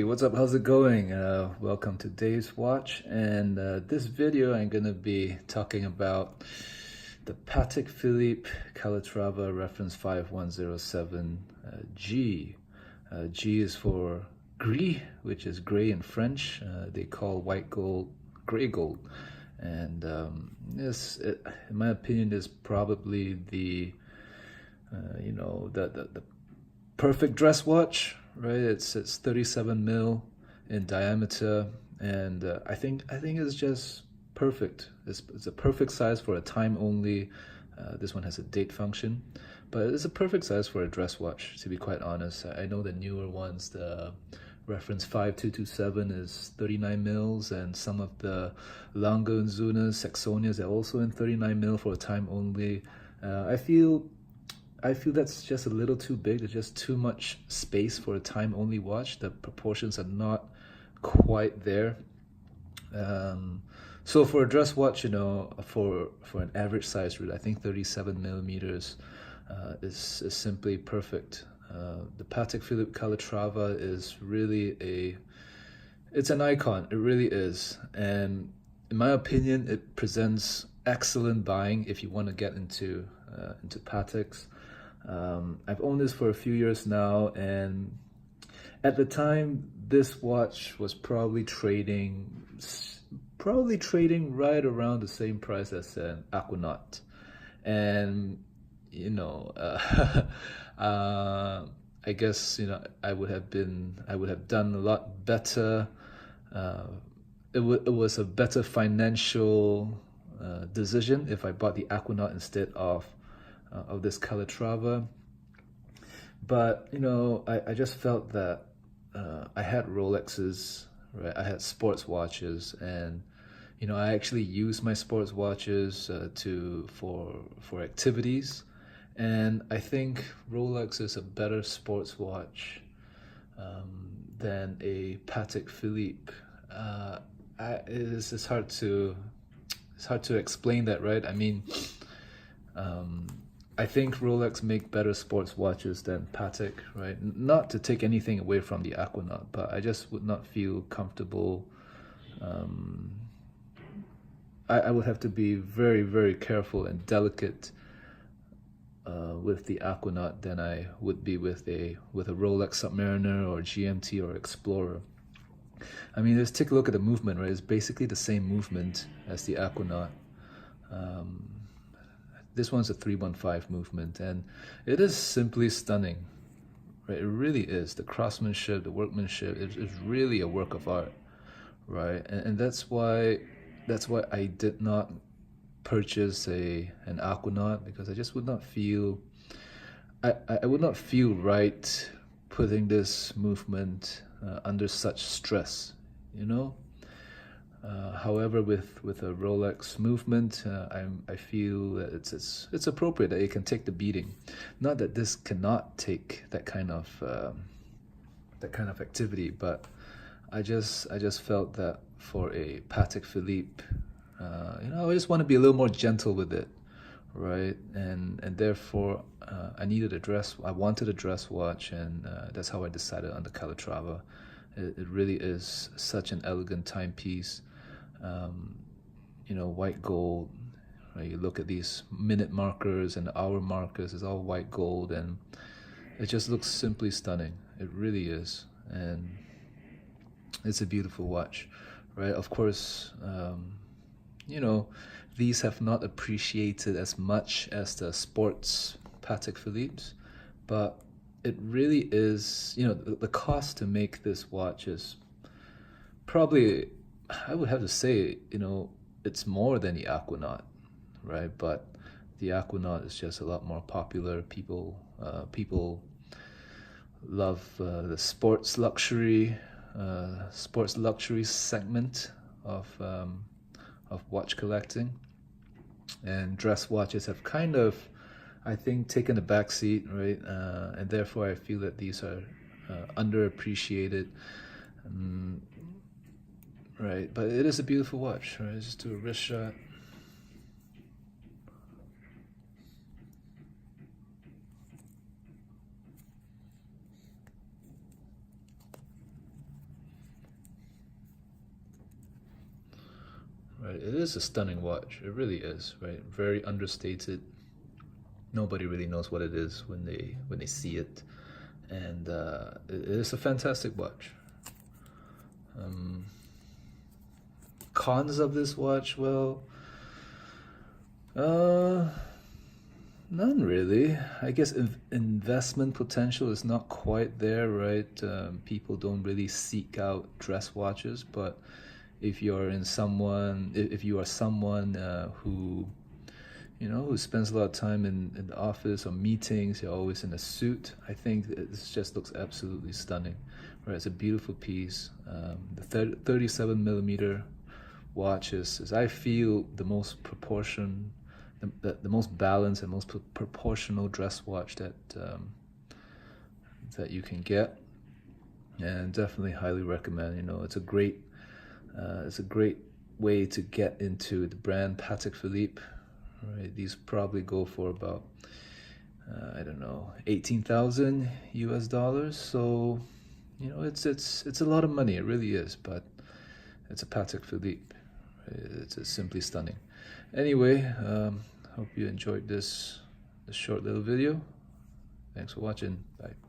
what's up? How's it going? Welcome to Dave's Watch, and this video I'm gonna be talking about the Patek Philippe Calatrava reference 5107 G. G is for gris, which is gray in French. They call white gold gray gold, and in my opinion, is probably the the perfect dress watch, right? It's 37 mil in diameter, and I think it's just perfect. It's a perfect size for a time only. This one has a date function, but it's a perfect size for a dress watch, to be quite honest. I know the newer ones, the reference 5227 is 39 mils, and some of the Lange&Söhne Saxonias are also in 39 mil for a time only. I feel that's just a little too big. There's just too much space for a time-only watch. The proportions are not quite there. So for a dress watch, for an average size, really, I think 37 millimeters is simply perfect. The Patek Philippe Calatrava is really it's an icon. It really is. And in my opinion, it presents excellent buying if you want to get into Pateks. I've owned this for a few years now, and at the time, this watch was probably trading right around the same price as an Aquanaut. And I guess I would have done a lot better. It was a better financial decision if I bought the Aquanaut instead of this Calatrava. But I just felt that I had Rolexes, right? I had sports watches, and I actually use my sports watches for activities, and I think Rolex is a better sports watch than a Patek Philippe. It's hard to explain that, right? I mean, I think Rolex make better sports watches than Patek, right? Not to take anything away from the Aquanaut, but I just would not feel comfortable. I would have to be very, very careful and delicate with the Aquanaut than I would be with a Rolex Submariner or GMT or Explorer. I mean, let's take a look at the movement, right? It's basically the same movement as the Aquanaut. This one's a 315 movement, and it is simply stunning, right? It really is. The craftsmanship, the workmanship, is really a work of art, right? And that's why I did not purchase an Aquanaut, because I just would not feel, I would not feel right putting this movement under such stress, However, with a Rolex movement, I feel that it's appropriate that it can take the beating. Not that this cannot take that kind of activity, but I just felt that for a Patek Philippe, I just want to be a little more gentle with it, right? And therefore, I wanted a dress watch, and that's how I decided on the Calatrava. It really is such an elegant timepiece. White gold, right? You look at these minute markers and hour markers, it's all white gold, and it just looks simply stunning. It really is. And it's a beautiful watch, right? Of course, these have not appreciated as much as the sports Patek Philippe's, but it really is, the cost to make this watch is probably, I would have to say, it's more than the Aquanaut, right? But the Aquanaut is just a lot more popular. People love the sports luxury segment of watch collecting, and dress watches have kind of, I think, taken a back seat, right? And therefore, I feel that these are underappreciated. Right, but it is a beautiful watch, right? Just do a wrist shot. right? It is a stunning watch. It really is, right? Very understated. Nobody really knows what it is when they see it, and it is a fantastic watch. Cons of this watch, well, uh, none really. I guess investment potential is not quite there, right? People don't really seek out dress watches, but if you're in someone, if you are someone who, who spends a lot of time in the office or meetings, you're always in a suit, I think this just looks absolutely stunning. Right, it's a beautiful piece. The 37 millimeter watch is I feel the most proportion, the most balanced and most proportional dress watch that you can get, and definitely highly recommend. It's a great way to get into the brand Patek Philippe. Right, these probably go for about I don't know, 18,000 US dollars. So it's a lot of money. It really is, but it's a Patek Philippe. It's simply stunning. Anyway, hope you enjoyed this short little video. Thanks for watching. Bye.